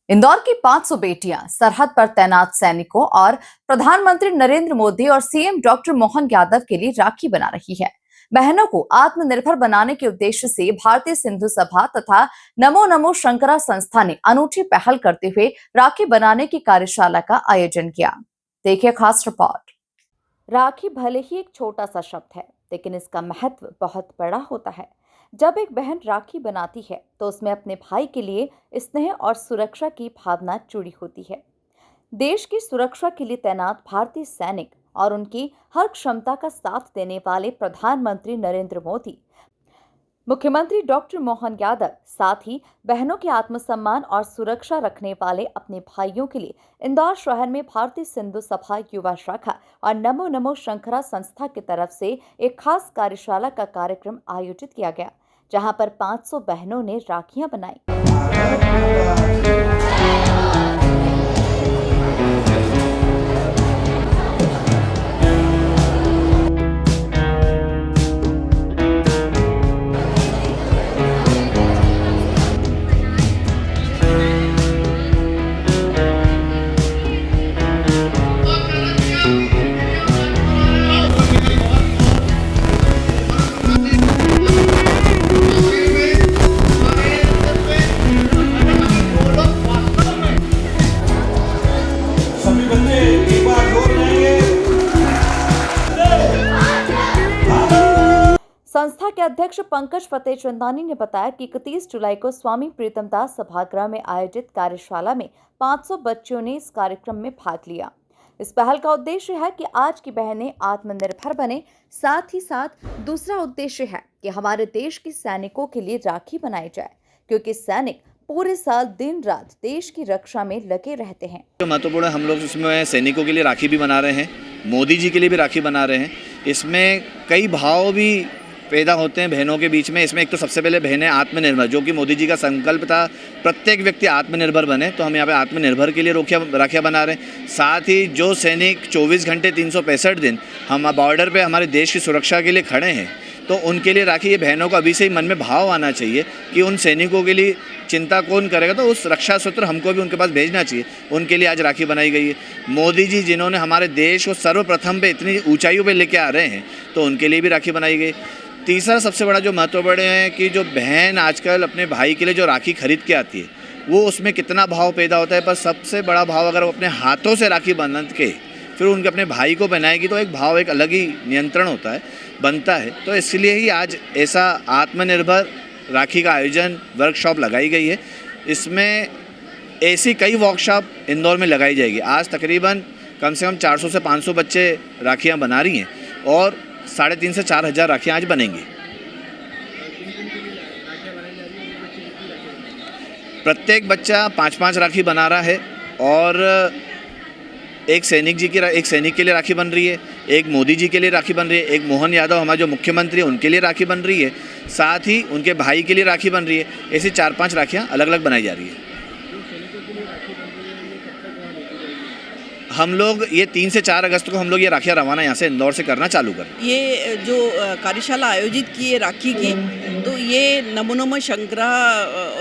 इंदौर की 500 बेटियां सरहद पर तैनात सैनिकों और प्रधानमंत्री नरेंद्र मोदी और सीएम डॉक्टर मोहन यादव के लिए राखी बना रही है। बहनों को आत्मनिर्भर बनाने के उद्देश्य से भारतीय सिंधु सभा तथा नमो नमो शंकरा संस्था ने अनूठी पहल करते हुए राखी बनाने की कार्यशाला का आयोजन किया। देखिए खास रिपोर्ट। राखी भले ही एक छोटा सा शब्द है, लेकिन इसका महत्व बहुत बड़ा होता है। जब एक बहन राखी बनाती है तो उसमें अपने भाई के लिए स्नेह और सुरक्षा की भावना जुड़ी होती है। देश की सुरक्षा के लिए तैनात भारतीय सैनिक और उनकी हर क्षमता का साथ देने वाले प्रधानमंत्री नरेंद्र मोदी, मुख्यमंत्री डॉक्टर मोहन यादव, साथ ही बहनों के आत्मसम्मान और सुरक्षा रखने वाले अपने भाइयों के लिए इंदौर शहर में भारतीय सिंधु सभा युवा शाखा और नमो नमो शंकरा संस्था की तरफ से एक खास कार्यशाला का कार्यक्रम आयोजित किया गया, जहां पर 500 बहनों ने राखियां बनाई। संस्था के अध्यक्ष पंकज फतेहचंदानी ने बताया कि 31 जुलाई को स्वामी प्रीतमदास सभागृह में आयोजित कार्यशाला में 500 बच्चियों ने इस कार्यक्रम में भाग लिया। इस पहल का उद्देश्य है कि आज की बहनें आत्मनिर्भर बने। साथ ही साथ दूसरा उद्देश्य है कि हमारे देश के सैनिकों के लिए राखी बनाई जाए, क्योंकि सैनिक पूरे साल दिन रात देश की रक्षा में लगे रहते हैं। जो महत्वपूर्ण हम लोग इसमें सैनिकों के लिए राखी भी बना रहे हैं, मोदी जी के लिए भी राखी बना रहे हैं। इसमें कई भाव भी पैदा होते हैं बहनों के बीच में। इसमें एक तो सबसे पहले बहनें आत्मनिर्भर, जो कि मोदी जी का संकल्प था प्रत्येक व्यक्ति आत्मनिर्भर बने, तो हम यहाँ पे आत्मनिर्भर के लिए राखियाँ बना रहे हैं। साथ ही जो सैनिक 24 घंटे 365 दिन हम बॉर्डर पे हमारे देश की सुरक्षा के लिए खड़े हैं, तो उनके लिए राखी। ये बहनों को अभी से ही मन में भाव आना चाहिए कि उन सैनिकों के लिए चिंता कौन करेगा, तो उस रक्षा सूत्र हमको भी उनके पास भेजना चाहिए। उनके लिए आज राखी बनाई गई है। मोदी जी जिन्होंने हमारे देश को सर्वप्रथम पे इतनी ऊंचाइयों पे लेके आ रहे हैं, तो उनके लिए भी राखी बनाई गई। तीसरा सबसे बड़ा जो महत्वपूर्ण है कि जो बहन आजकल अपने भाई के लिए जो राखी खरीद के आती है, वो उसमें कितना भाव पैदा होता है। पर सबसे बड़ा भाव अगर वो अपने हाथों से राखी बांध के फिर उनके अपने भाई को पहनाएगी, तो एक भाव एक अलग ही नियंत्रण होता है, बनता है। तो इसलिए ही आज ऐसा आत्मनिर्भर राखी का आयोजन वर्कशॉप लगाई गई है। इसमें ऐसी कई वर्कशॉप इंदौर में लगाई जाएगी। आज तकरीबन कम से कम 400 से 500 बच्चे राखियाँ बना रही हैं और 3,500 से 4,000 राखियाँ आज बनेंगी। प्रत्येक बच्चा 5-5 राखी बना रहा है और एक सैनिक के लिए राखी बन रही है, एक मोदी जी के लिए राखी बन रही है, एक मोहन यादव हमारे जो मुख्यमंत्री हैं उनके लिए राखी बन रही है, साथ ही उनके भाई के लिए राखी बन रही है। ऐसी 4-5 राखियाँ अलग अलग बनाई जा रही है। हम लोग ये 3 से 4 अगस्त को हम लोग ये राखियाँ रवाना यहाँ से इंदौर से करना चालू कर। ये जो कार्यशाला आयोजित की है राखी की, तो ये नमो नमो शंकरा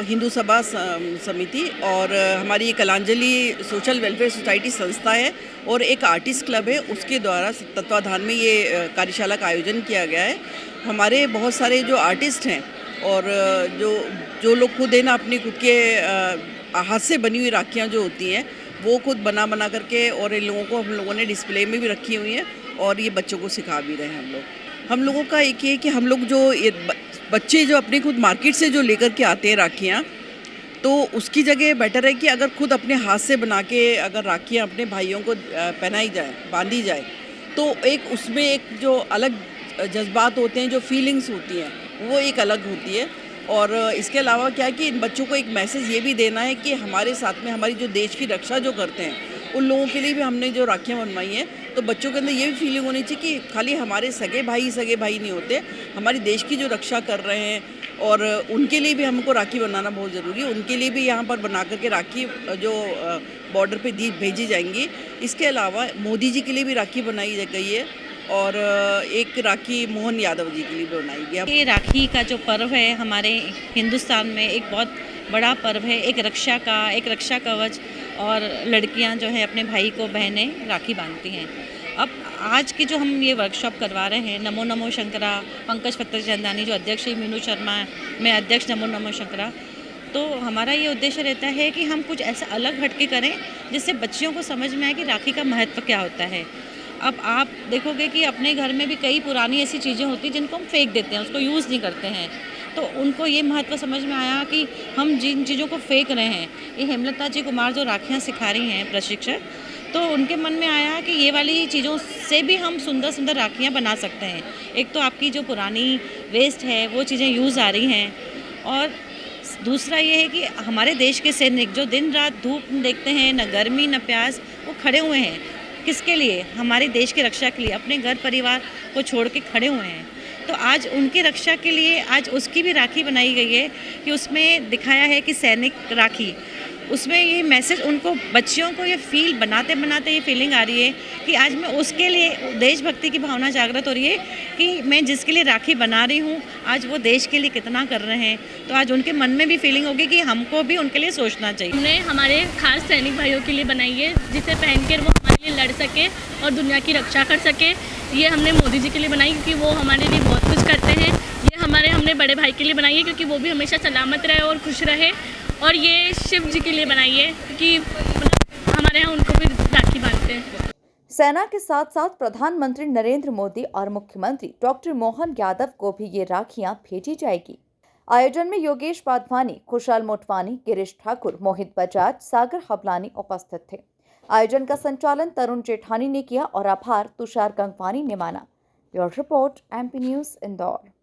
हिंदू सभा समिति और हमारी कलांजलि सोशल वेलफेयर सोसाइटी संस्था है और एक आर्टिस्ट क्लब है, उसके द्वारा तत्वाधान में ये कार्यशाला का आयोजन किया गया है। हमारे बहुत सारे जो आर्टिस्ट हैं और जो लोग खुद है ना अपनी खुद के हाथ से बनी हुई राखियाँ जो होती हैं वो खुद बना करके, और इन लोगों को हम लोगों ने डिस्प्ले में भी रखी हुई हैं और ये बच्चों को सिखा भी रहे हैं। हम लोगों का एक ये कि हम लोग जो ये बच्चे जो अपने खुद मार्केट से जो लेकर के आते हैं राखियाँ, तो उसकी जगह बेटर है कि अगर खुद अपने हाथ से बना के अगर राखियाँ अपने भाइयों को पहनाई जाए, बांधी जाए, तो एक उसमें एक जो अलग जज्बात होते हैं, जो फीलिंग्स होती हैं, वो एक अलग होती है। और इसके अलावा क्या है कि इन बच्चों को एक मैसेज ये भी देना है कि हमारे साथ में हमारी जो देश की रक्षा जो करते हैं, उन लोगों के लिए भी हमने जो राखियाँ बनवाई हैं, तो बच्चों के अंदर ये भी फीलिंग होनी चाहिए कि खाली हमारे सगे भाई नहीं होते, हमारी देश की जो रक्षा कर रहे हैं, और उनके लिए भी हमको राखी बनाना बहुत ज़रूरी है। उनके लिए भी यहाँ पर बना करके राखी जो बॉर्डर पे भेजी जाएंगी। इसके अलावा मोदी जी के लिए भी राखी बनाई गई है और एक राखी मोहन यादव जी के लिए बनाई गई। ये राखी का जो पर्व है हमारे हिंदुस्तान में एक बहुत बड़ा पर्व है, एक रक्षा कवच। और लड़कियां जो है अपने भाई को बहनें राखी बांधती हैं। अब आज की जो हम ये वर्कशॉप करवा रहे हैं, नमो नमो शंकरा, पंकज चंदानी जो अध्यक्ष है, मीनू शर्मा, मैं अध्यक्ष नमो नमो शंकरा। तो हमारा ये उद्देश्य रहता है कि हम कुछ ऐसा अलग हटके करें जिससे बच्चियों को समझ में आए कि राखी का महत्व क्या होता है। अब आप देखोगे कि अपने घर में भी कई पुरानी ऐसी चीज़ें होती हैं जिनको हम फेंक देते हैं, उसको यूज़ नहीं करते हैं। तो उनको ये महत्व समझ में आया कि हम जिन चीज़ों को फेंक रहे हैं, ये हेमलता जी कुमार जो राखियाँ सिखा रही हैं प्रशिक्षक, तो उनके मन में आया कि ये वाली चीज़ों से भी हम सुंदर सुंदर राखियाँ बना सकते हैं। एक तो आपकी जो पुरानी वेस्ट है वो चीज़ें यूज़ आ रही हैं, और दूसरा ये है कि हमारे देश के सैनिक जो दिन रात धूप देखते हैं, न गर्मी न प्यास, वो खड़े हुए हैं किसके लिए? हमारे देश की रक्षा के लिए, अपने घर परिवार को छोड़ के खड़े हुए हैं। तो आज उनकी रक्षा के लिए आज उसकी भी राखी बनाई गई है कि उसमें दिखाया है कि सैनिक राखी, उसमें ये मैसेज उनको, बच्चियों को ये फील बनाते बनाते ये फीलिंग आ रही है कि आज मैं उसके लिए, देशभक्ति की भावना जागृत हो रही है कि मैं जिसके लिए राखी बना रही हूँ आज वो देश के लिए कितना कर रहे हैं। तो आज उनके मन में भी फीलिंग होगी कि हमको भी उनके लिए सोचना चाहिए। हमने हमारे खास सैनिक भाइयों के लिए बनाई है, जिसे पहन कर वो हमारे लिए लड़ सके और दुनिया की रक्षा कर सके। ये हमने मोदी जी के लिए बनाई क्योंकि वो हमारे लिए बहुत कुछ करते हैं। ये हमने बड़े भाई के लिए बनाई है क्योंकि वो भी हमेशा सलामत रहे और खुश रहे। और ये शिव जी के लिए बनाई है क्योंकि हमारे यहाँ उनको भी राखी बांधते हैं। सेना के साथ साथ प्रधानमंत्री नरेंद्र मोदी और मुख्यमंत्री डॉक्टर मोहन यादव को भी ये राखियां भेजी जाएगी। आयोजन में योगेश वाधवानी, खुशहाल मोटवानी, गिरीश ठाकुर, मोहित बजाज, सागर हबलानी उपस्थित थे। आयोजन का संचालन तरुण जेठानी ने किया और आभार तुषार गंगवानी ने माना। Bureau report, MP news, Indore.